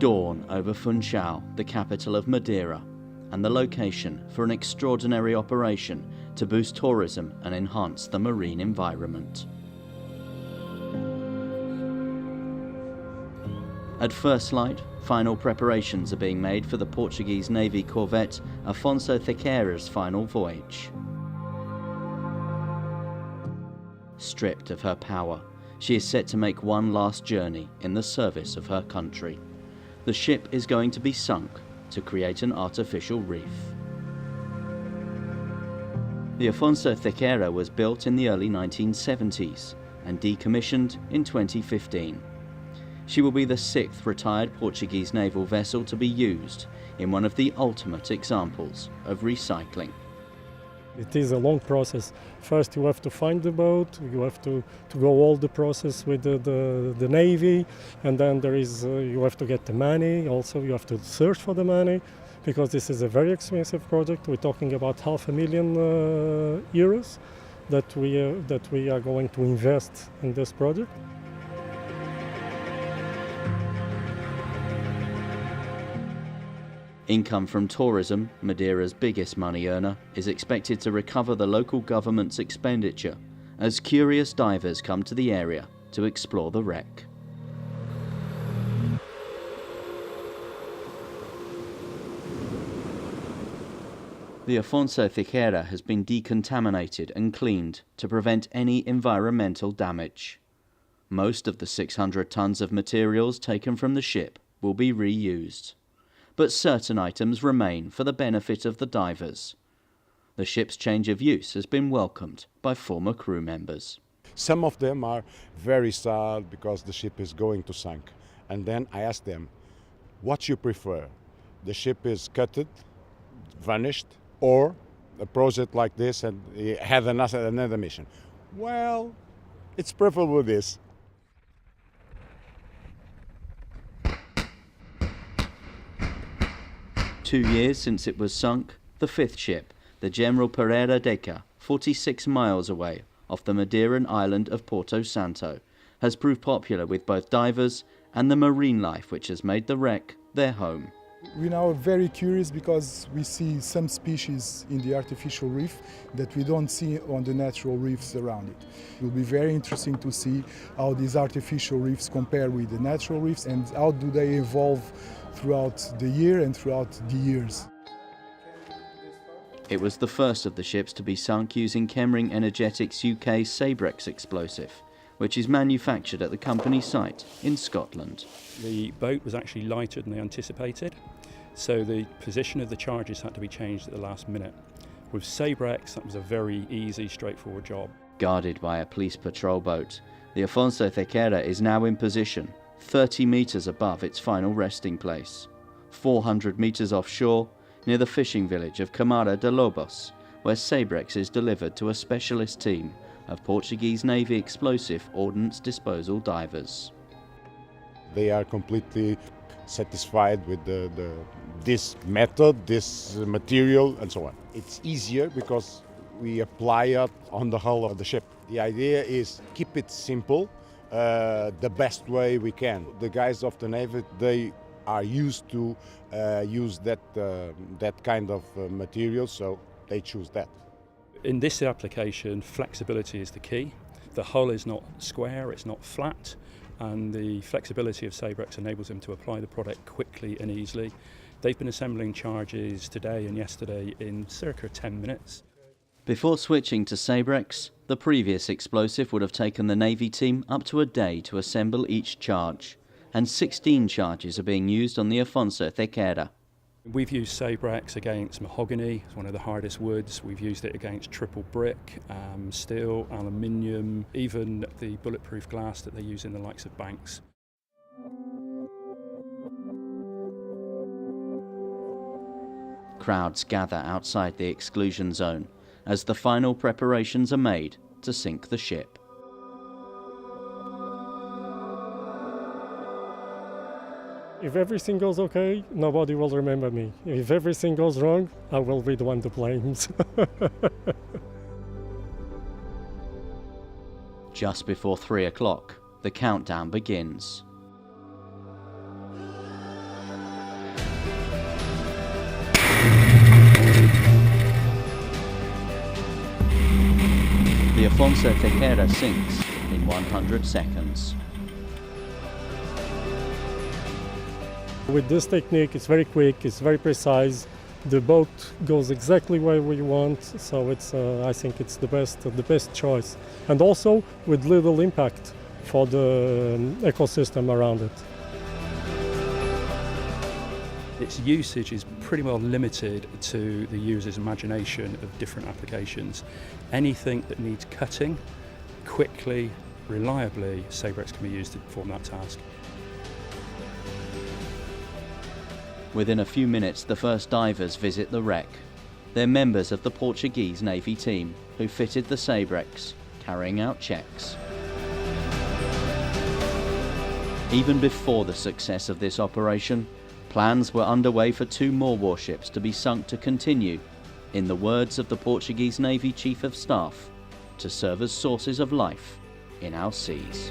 dawn over Funchal, the capital of Madeira, and the location for an extraordinary operation to boost tourism and enhance the marine environment. At first light, final preparations are being made for the Portuguese Navy corvette Afonso Cerqueira's final voyage. Stripped of her power, she is set to make one last journey in the service of her country. The ship is going to be sunk to create an artificial reef. The Afonso Cerqueira was built in the early 1970s and decommissioned in 2015. She will be the 6th retired Portuguese naval vessel to be used in one of the ultimate examples of recycling. It is a long process. First you have to find the boat, you have to go all the process with the Navy, and then there is you have to get the money, also you have to search for the money, because this is a very expensive project. We're talking about €500,000 that we are going to invest in this project. Income from tourism, Madeira's biggest money earner, is expected to recover the local government's expenditure as curious divers come to the area to explore the wreck. The Afonso Cerqueira has been decontaminated and cleaned to prevent any environmental damage. Most of the 600 tons of materials taken from the ship will be reused, but certain items remain for the benefit of the divers. The ship's change of use has been welcomed by former crew members. Some of them are very sad because the ship is going to sink. And then I ask them, what you prefer? The ship is gutted, vanished, or a project like this and have another mission? Well, it's preferable this. 2 years since it was sunk, the 5th ship, the General Pereira Deca, 46 miles away off the Madeiran island of Porto Santo, has proved popular with both divers and the marine life which has made the wreck their home. We now are very curious because we see some species in the artificial reef that we don't see on the natural reefs around it. It will be very interesting to see how these artificial reefs compare with the natural reefs and how do they evolve throughout the year and throughout the years. It was the first of the ships to be sunk using Chemring Energetics UK's Sabrex explosive, which is manufactured at the company site in Scotland. The boat was actually lighter than they anticipated, so the position of the charges had to be changed at the last minute. With Sabrex, that was a very easy, straightforward job. Guarded by a police patrol boat, the Afonso Cerqueira is now in position 30 metres above its final resting place, 400 metres offshore near the fishing village of Camara de Lobos, where Sabrex is delivered to a specialist team of Portuguese Navy explosive ordnance disposal divers. They are completely satisfied with this method, this material and so on. It's easier because we apply it on the hull of the ship. The idea is keep it simple, the best way we can. The guys of the Navy, they are used to use that kind of material, so they choose that. In this application, flexibility is the key. The hull is not square, it's not flat, and the flexibility of Sabrex enables them to apply the product quickly and easily. They've been assembling charges today and yesterday in circa 10 minutes. Before switching to Sabrex, the previous explosive would have taken the Navy team up to a day to assemble each charge, and 16 charges are being used on the Afonso Cerqueira. We've used Sabrex against mahogany, it's one of the hardest woods. We've used it against triple brick, steel, aluminium, even the bulletproof glass that they use in the likes of banks. Crowds gather outside the exclusion zone as the final preparations are made to sink the ship. If everything goes okay, nobody will remember me. If everything goes wrong, I will be the one to blame. Just before 3 o'clock, the countdown begins. Afonso Cerqueira sinks in 100 seconds. With this technique, it's very quick, it's very precise. The boat goes exactly where we want, so I think it's the best choice. And also with little impact for the ecosystem around it. Its usage is pretty well limited to the user's imagination of different applications. Anything that needs cutting, quickly, reliably, Sabrex can be used to perform that task. Within a few minutes, the first divers visit the wreck. They're members of the Portuguese Navy team who fitted the Sabrex, carrying out checks. Even before the success of this operation, plans were underway for 2 more warships to be sunk to continue, in the words of the Portuguese Navy Chief of Staff, to serve as sources of life in our seas.